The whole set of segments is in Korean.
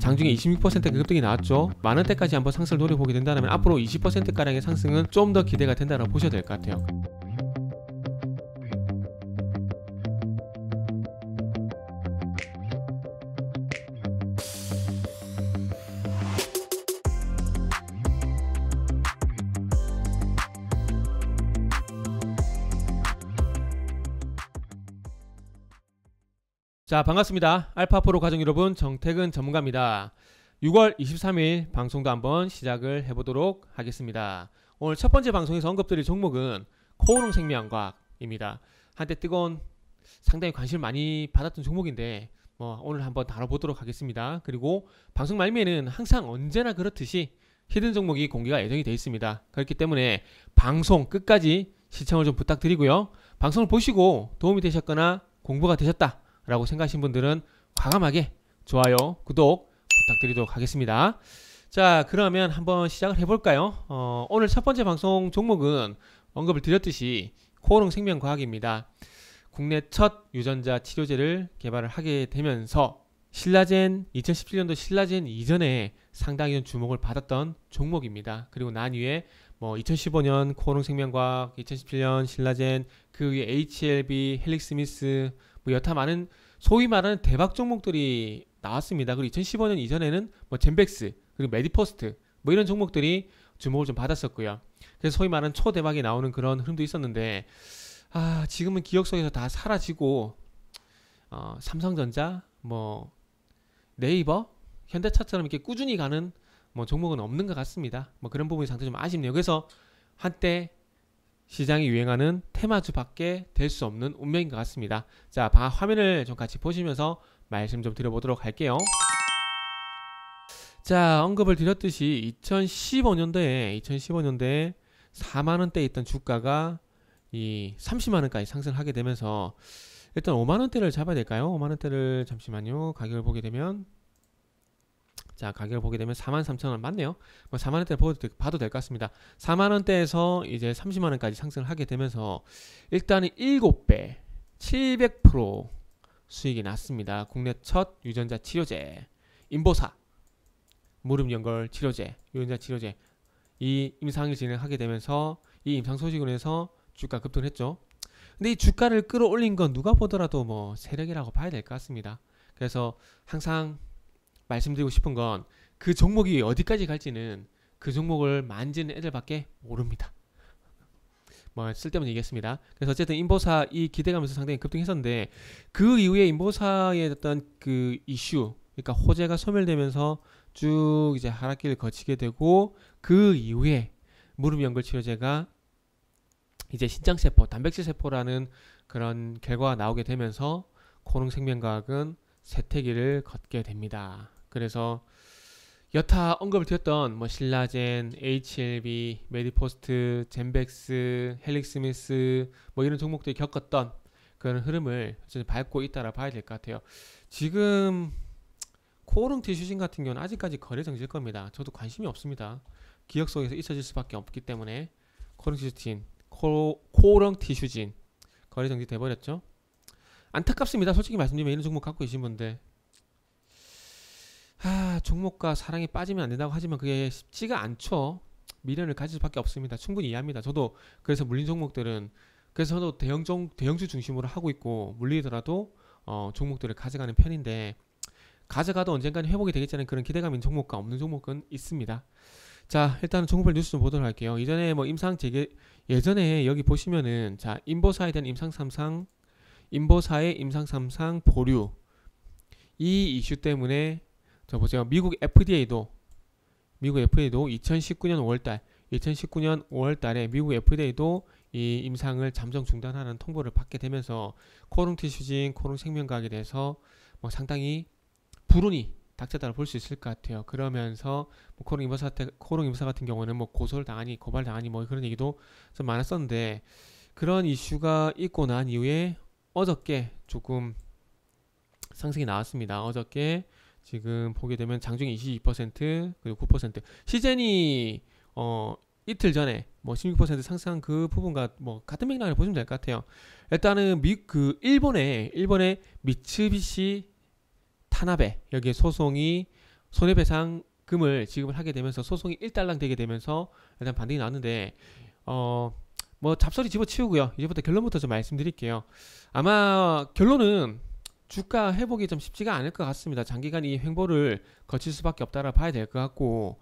장중에 26% 급등이 나왔죠. 만원대까지 한번 상승을 노려보게 된다면 앞으로 20%가량의 상승은 좀 더 기대가 된다고 보셔야 될 것 같아요. 자, 반갑습니다. 알파프로 가족 여러분, 정태근 전문가입니다. 6월 23일 방송도 한번 시작을 해보도록 하겠습니다. 오늘 첫 번째 방송에서 언급드릴 종목은 코오롱생명과학입니다. 한때 뜨거운 상당히 관심을 많이 받았던 종목인데 오늘 한번 다뤄보도록 하겠습니다. 그리고 방송 말미에는 항상 언제나 그렇듯이 히든 종목이 공개가 예정이 되어 있습니다. 그렇기 때문에 방송 끝까지 시청을 좀 부탁드리고요. 방송을 보시고 도움이 되셨거나 공부가 되셨다 라고 생각하신 분들은 과감하게 좋아요, 구독 부탁드리도록 하겠습니다. 자, 그러면 한번 시작을 해볼까요? 오늘 첫 번째 방송 종목은 언급을 드렸듯이 코오롱생명과학입니다. 국내 첫 유전자 치료제를 개발을 하게 되면서 신라젠 2017년도 신라젠 이전에 상당히 좀 주목을 받았던 종목입니다. 그리고 난 이후에 2015년 코오롱생명과학, 2017년 신라젠, 그 위에 HLB, 헬릭스미스, 여타 많은 소위 말하는 대박 종목들이 나왔습니다. 그리고 2015년 이전에는 젠백스, 그리고 메디포스트 이런 종목들이 주목을 좀 받았었고요. 그래서 소위 말하는 초대박이 나오는 그런 흐름도 있었는데 지금은 기억 속에서 다 사라지고 삼성전자, 네이버, 현대차처럼 이렇게 꾸준히 가는 종목은 없는 것 같습니다. 그런 부분이 상당히 좀 아쉽네요. 그래서 한때 시장이 유행하는 테마주밖에 될 수 없는 운명인 것 같습니다. 자, 화면을 좀 같이 보시면서 말씀 좀 드려보도록 할게요. 자, 언급을 드렸듯이 2015년도에 4만원대에 있던 주가가 이 30만원까지 상승하게 되면서 일단 5만원대를 잡아야 될까요? 5만원대를 잠시만요. 가격을 보게 되면 43,000원 맞네요. 4만원대 봐도 될 것 같습니다. 4만원대에서 이제 30만원까지 상승을 하게 되면서 일단은 7배 700% 수익이 났습니다. 국내 첫 유전자 치료제 인보사 무릎 연골 치료제 유전자 치료제 이 임상을 진행하게 되면서 이 임상 소식으로 해서 주가 급등을 했죠. 근데 이 주가를 끌어올린 건 누가 보더라도 세력이라고 봐야 될 것 같습니다. 그래서 항상 말씀드리고 싶은 건 그 종목이 어디까지 갈지는 그 종목을 만지는 애들밖에 모릅니다. 쓸데없는 얘기했습니다. 그래서 어쨌든 인보사 이 기대감에서 상당히 급등했었는데 그 이후에 인보사의 어떤 그 이슈, 그러니까 호재가 소멸되면서 쭉 이제 하락기를 거치게 되고 그 이후에 무릎 연골 치료제가 이제 신장세포, 단백질세포라는 그런 결과가 나오게 되면서 코오롱생명과학은 쇠퇴기를 걷게 됩니다. 그래서 여타 언급을 드렸던 신라젠, HLB, 메디포스트, 젠백스, 헬릭스미스 이런 종목들이 겪었던 그런 흐름을 밟고 있다라 봐야 될 것 같아요. 지금 코오롱 티슈진 같은 경우는 아직까지 거래 정지일 겁니다. 저도 관심이 없습니다. 기억 속에서 잊혀질 수밖에 없기 때문에 코오롱 티슈진 거래 정지 돼버렸죠. 안타깝습니다. 솔직히 말씀드리면 이런 종목 갖고 계신 분들 종목과 사랑에 빠지면 안 된다고 하지만 그게 쉽지가 않죠. 미련을 가질 수밖에 없습니다. 충분히 이해합니다. 저도 그래서 물린 종목들은 그래서 저도 대형주 중심으로 하고 있고 물리더라도 종목들을 가져가는 편인데 가져가도 언젠가는 회복이 되겠다는 그런 기대감인 종목과 없는 종목은 있습니다. 자, 일단은 종목별 뉴스 좀 보도록 할게요. 이전에 예전에 여기 보시면은 인보사에 대한 임상 3상 인보사의 임상 3상 보류 이 이슈 때문에 보세요. 미국 FDA도 2019년 5월달에 미국 FDA도 이 임상을 잠정 중단하는 통보를 받게 되면서 코오롱 티슈진, 코오롱 생명과학에 대해서 상당히 불운이 닥쳤다고 볼 수 있을 것 같아요. 그러면서 코오롱 임보사 같은 경우는 고발을 당하니 그런 얘기도 좀 많았었는데 그런 이슈가 있고 난 이후에 어저께 조금 상승이 나왔습니다. 어저께 지금 보게 되면 장중에 22% 그리고 9% 시젠이 이틀 전에 16% 상승한 그 부분과 같은 맥락을 보시면 될 것 같아요. 일단은 일본의 미츠비시 타나베 여기에 소송이 손해배상금을 지급을 하게 되면서 소송이 일단락 되게 되면서 일단 반등이 나왔는데 뭐 잡소리 집어치우고요. 이제부터 결론부터 좀 말씀드릴게요. 아마 결론은 주가 회복이 좀 쉽지가 않을 것 같습니다. 장기간 이 횡보를 거칠 수밖에 없다라 봐야 될 것 같고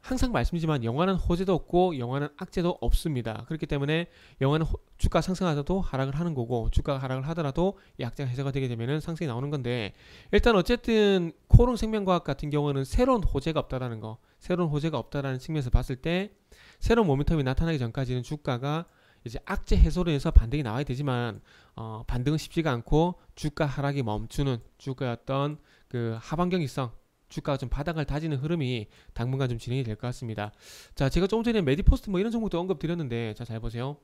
항상 말씀드리지만 영원한 호재도 없고 영원한 악재도 없습니다. 그렇기 때문에 영원한 주가 상승하더라도 하락을 하는 거고 주가가 하락을 하더라도 이 악재가 해소가 되게 되면은 상승이 나오는 건데 일단 어쨌든 코롱생명과학 같은 경우는 새로운 호재가 없다라는 거, 새로운 호재가 없다라는 측면에서 봤을 때 새로운 모멘텀이 나타나기 전까지는 주가가 이제 악재 해소로 해서 반등이 나와야 되지만 반등은 쉽지가 않고 주가 하락이 멈추는 주가의 어떤 그 하반경이성 주가가 좀 바닥을 다지는 흐름이 당분간 좀 진행이 될 것 같습니다. 자, 제가 조금 전에 메디포스트 뭐 이런 종목도 언급드렸는데 자, 잘 보세요.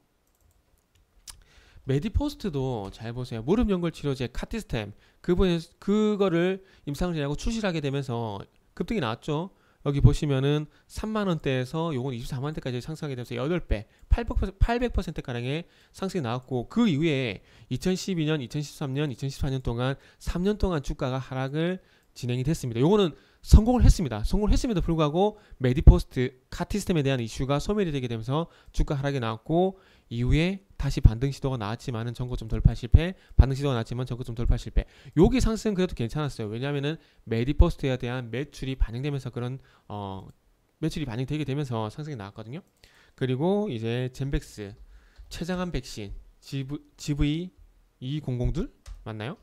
메디포스트도 잘 보세요. 무릎 연골 치료제 카티스템 그거를 임상을 진행하고 출시를 하게 되면서 급등이 나왔죠. 여기 보시면은 3만원대에서 요건 24만원대까지 상승하게 되면서 8배, 800%가량의 상승이 나왔고 그 이후에 2012년, 2013년, 2014년 동안 3년 동안 주가가 하락을 진행이 됐습니다. 요거는 성공을 했습니다. 성공을 했음에도 불구하고 메디포스트 카티스템에 대한 이슈가 소멸이 되게 되면서 주가 하락이 나왔고 이후에 다시 반등 시도가 나왔지만은 전고점 돌파 실패, 반등 시도가 나왔지만 전고점 돌파 실패. 여기 상승 그래도 괜찮았어요. 왜냐하면은 메디포스트에 대한 매출이 반영되면서 그런 매출이 반영되게 되면서 상승이 나왔거든요. 그리고 이제 젠백스 최장암 백신 GV2002 맞나요?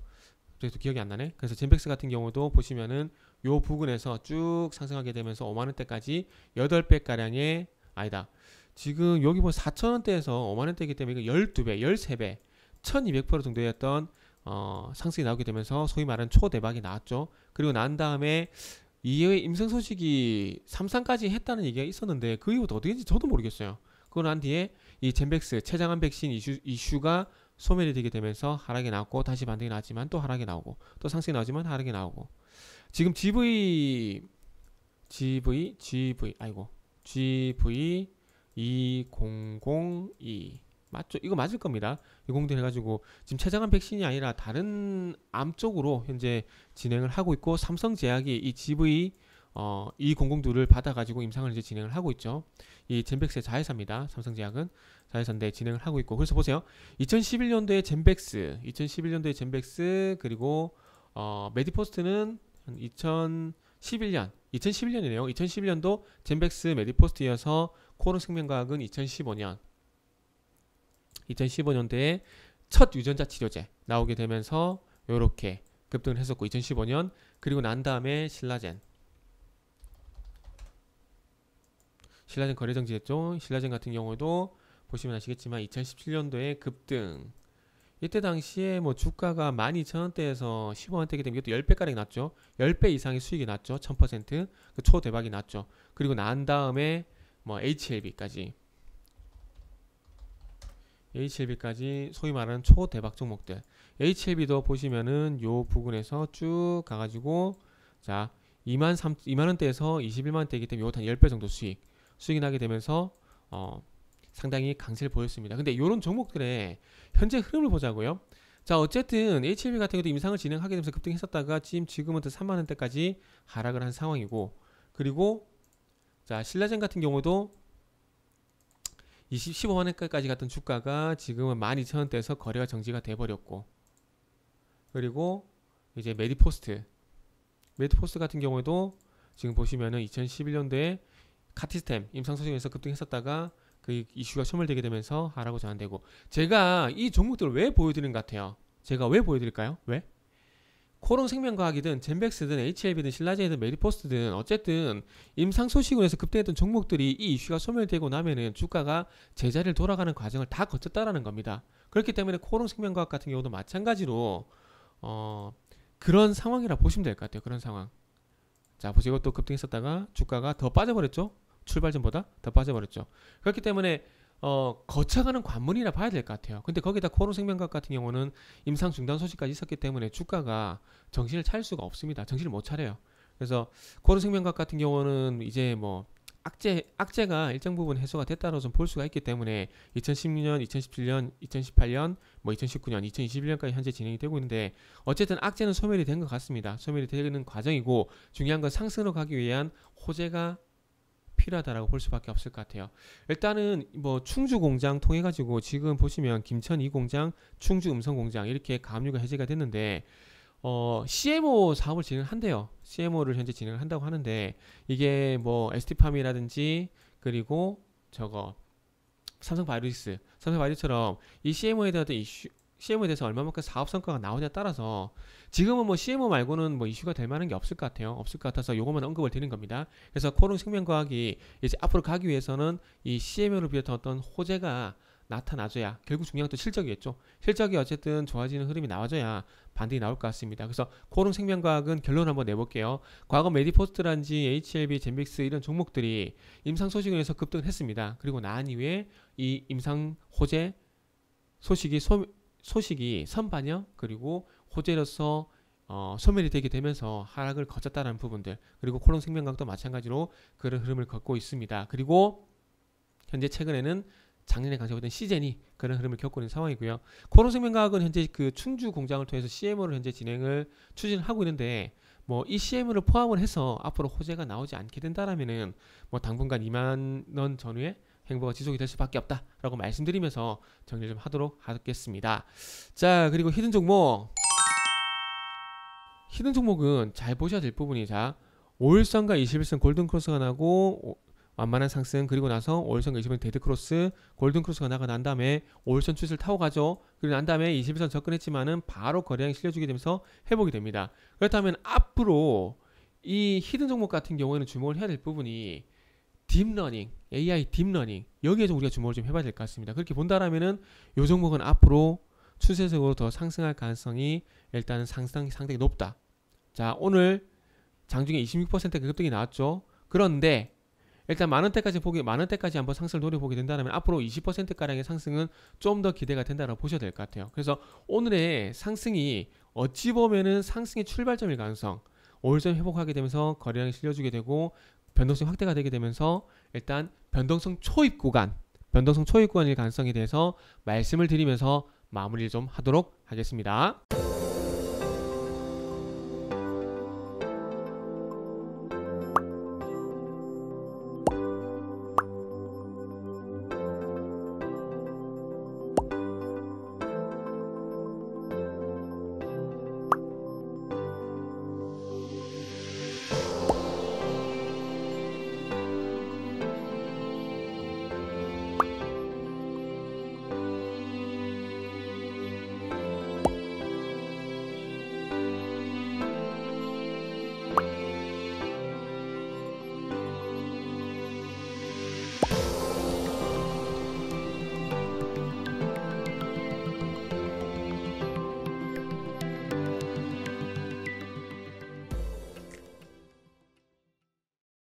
그래도 기억이 안 나네. 그래서 젠백스 같은 경우도 보시면은 요 부근에서 쭉 상승하게 되면서 5만원대까지 8배 가량의 아니다. 지금 여기 보면 4천원대에서 5만원대이기 때문에 이거 12배, 13배, 1200% 정도였던 상승이 나오게 되면서 소위 말하는 초대박이 나왔죠. 그리고 난 다음에 이후에 임상 소식이 3상까지 했다는 얘기가 있었는데 그 이후부터 어떻게 했는지 저도 모르겠어요. 그거 난 뒤에 이 젠백스 최장암 백신 이슈가 소멸이 되게 되면서 하락이 나왔고 다시 반등이 나왔지만 또 하락이 나오고 또 상승이 나오지만 하락이 나오고 지금 GV2002 맞죠? 이거 맞을 겁니다. 20도 해가지고 지금 최장암 백신이 아니라 다른 암 쪽으로 현재 진행을 하고 있고 삼성제약이 이 GV2002를 받아가지고 임상을 이제 진행을 하고 있죠. 이 젠백스의 자회사입니다. 삼성제약은 자회사인데 진행을 하고 있고 그래서 보세요. 2011년도에 젠백스 그리고 메디포스트는 2011년이네요. 2011년도 젠백스 메디포스트여서 코롱생명과학은 2015년도에 첫 유전자 치료제 나오게 되면서 요렇게 급등을 했었고 2015년 그리고 난 다음에 신라젠 거래 정지했죠. 신라젠 같은 경우도 보시면 아시겠지만 2017년도에 급등 이때 당시에 뭐 주가가 12,000원대에서 15원대이기 때문에 이것도 10배가량 났죠. 10배 이상의 수익이 났죠. 1000% 그 초대박이 났죠. 그리고 난 다음에 뭐 HLB까지 소위 말하는 초대박 종목들 HLB도 보시면은 요 부근에서 쭉 가가지고 자 2만원대에서 21만원대이기 때문에 요것도 한 10배 정도 수익이 나게 되면서 상당히 강세를 보였습니다. 근데 이런 종목들의 현재 흐름을 보자고요. 자 어쨌든 HLB 같은 경우도 임상을 진행하게 되면서 급등했었다가 지금은 또 3만원대까지 하락을 한 상황이고 그리고 자 신라젠 같은 경우도 15만원까지 갔던 주가가 지금은 12,000원대에서 거래가 정지가 돼버렸고 그리고 이제 메디포스트 같은 경우에도 지금 보시면은 2011년도에 카티스템 임상 소식에서 급등했었다가 그 이슈가 소멸되게 되면서 하락으로 전환되고 제가 이 종목들을 왜 보여드리는 것 같아요. 제가 왜 보여드릴까요? 왜? 코롱생명과학이든 젠백스든 HLB든 신라젠이든 메디포스트든 어쨌든 임상 소식으로 해서 급등했던 종목들이 이 이슈가 소멸되고 나면은 주가가 제자리를 돌아가는 과정을 다 거쳤다라는 겁니다. 그렇기 때문에 코롱생명과학 같은 경우도 마찬가지로 그런 상황이라 보시면 될 것 같아요. 그런 상황. 자 보세요. 이것도 급등했었다가 주가가 더 빠져버렸죠. 출발 전보다 더 빠져버렸죠. 그렇기 때문에 거쳐가는 관문이라 봐야 될 것 같아요. 근데 거기다 코롱생명과학 같은 경우는 임상 중단 소식까지 있었기 때문에 주가가 정신을 차릴 수가 없습니다. 정신을 못 차려요. 그래서 코롱생명과학 같은 경우는 이제 뭐 악재가 일정 부분 해소가 됐다고 좀 볼 수가 있기 때문에 2016년, 2017년, 2018년, 뭐 2019년, 2021년까지 현재 진행이 되고 있는데 어쨌든 악재는 소멸이 된 것 같습니다. 소멸이 되는 과정이고 중요한 건 상승으로 가기 위한 호재가 필요하다라고 볼 수밖에 없을 것 같아요. 일단은 뭐 충주 공장 통해 가지고 지금 보시면 김천 2공장, 충주 음성 공장 이렇게 가압류가 해제가 됐는데 CMO 사업을 진행한대요. CMO를 현재 진행을 한다고 하는데 이게 뭐 ST팜이라든지 그리고 저거 삼성바이오로직스처럼 이 CMO에 대한 CMO에 대해서 얼마만큼 사업 성과가 나오냐에 따라서 지금은 뭐 CMO 말고는 뭐 이슈가 될 만한 게 없을 것 같아요. 없을 것 같아서 요것만 언급을 드린 겁니다. 그래서 코롱 생명과학이 이제 앞으로 가기 위해서는 이 CMO를 비롯한 어떤 호재가 나타나줘야 결국 중요한 건 또 실적이겠죠. 실적이 어쨌든 좋아지는 흐름이 나와줘야 반등이 나올 것 같습니다. 그래서 코롱 생명과학은 결론 한번 내볼게요. 과거 메디포스트란지, HLB, 젠빅스 이런 종목들이 임상 소식을 해서 급등을 했습니다. 그리고 나한 이후에 이 임상 호재 소식이 선반영 그리고 호재로서 소멸이 되게 되면서 하락을 거쳤다는 부분들 그리고 코롱 생명과학도 마찬가지로 그런 흐름을 걷고 있습니다. 그리고 현재 최근에는 작년에 강조했던 시젠이 그런 흐름을 겪고 있는 상황이고요. 코롱생명과학은 현재 그 충주 공장을 통해서 CMO를 현재 진행을 추진을 하고 있는데 뭐 이 CMO를 포함을 해서 앞으로 호재가 나오지 않게 된다라면은 뭐 당분간 2만 원 전후에 행보가 지속이 될 수밖에 없다라고 말씀드리면서 정리 좀 하도록 하겠습니다. 자, 그리고 히든 종목은 잘 보셔야 될 부분이 자 5일선과 21선 골든크로스가 나고 완만한 상승 그리고 나서 5일선 21선 데드크로스 골든크로스가 나가 난 다음에 5일선 추세를 타고 가죠. 그리고 난 다음에 21선 접근했지만은 바로 거래량이 실려주게 되면서 회복이 됩니다. 그렇다면 앞으로 이 히든 종목 같은 경우에는 주목을 해야 될 부분이 딥러닝, AI 딥러닝 여기에 좀 우리가 주목을 좀 해봐야 될 것 같습니다. 그렇게 본다라면은 이 종목은 앞으로 추세적으로 더 상승할 가능성이 일단은 상당히 높다. 자, 오늘 장중에 26% 급등이 나왔죠. 그런데 일단 만원대까지 한번 상승을 노려보게 된다면 앞으로 20%가량의 상승은 좀 더 기대가 된다고 보셔야 될 것 같아요. 그래서 오늘의 상승이 어찌 보면은 상승의 출발점일 가능성 5일선 회복하게 되면서 거래량이 실려주게 되고 변동성 확대가 되게 되면서 일단 변동성 초입 구간일 가능성에 대해서 말씀을 드리면서 마무리를 좀 하도록 하겠습니다.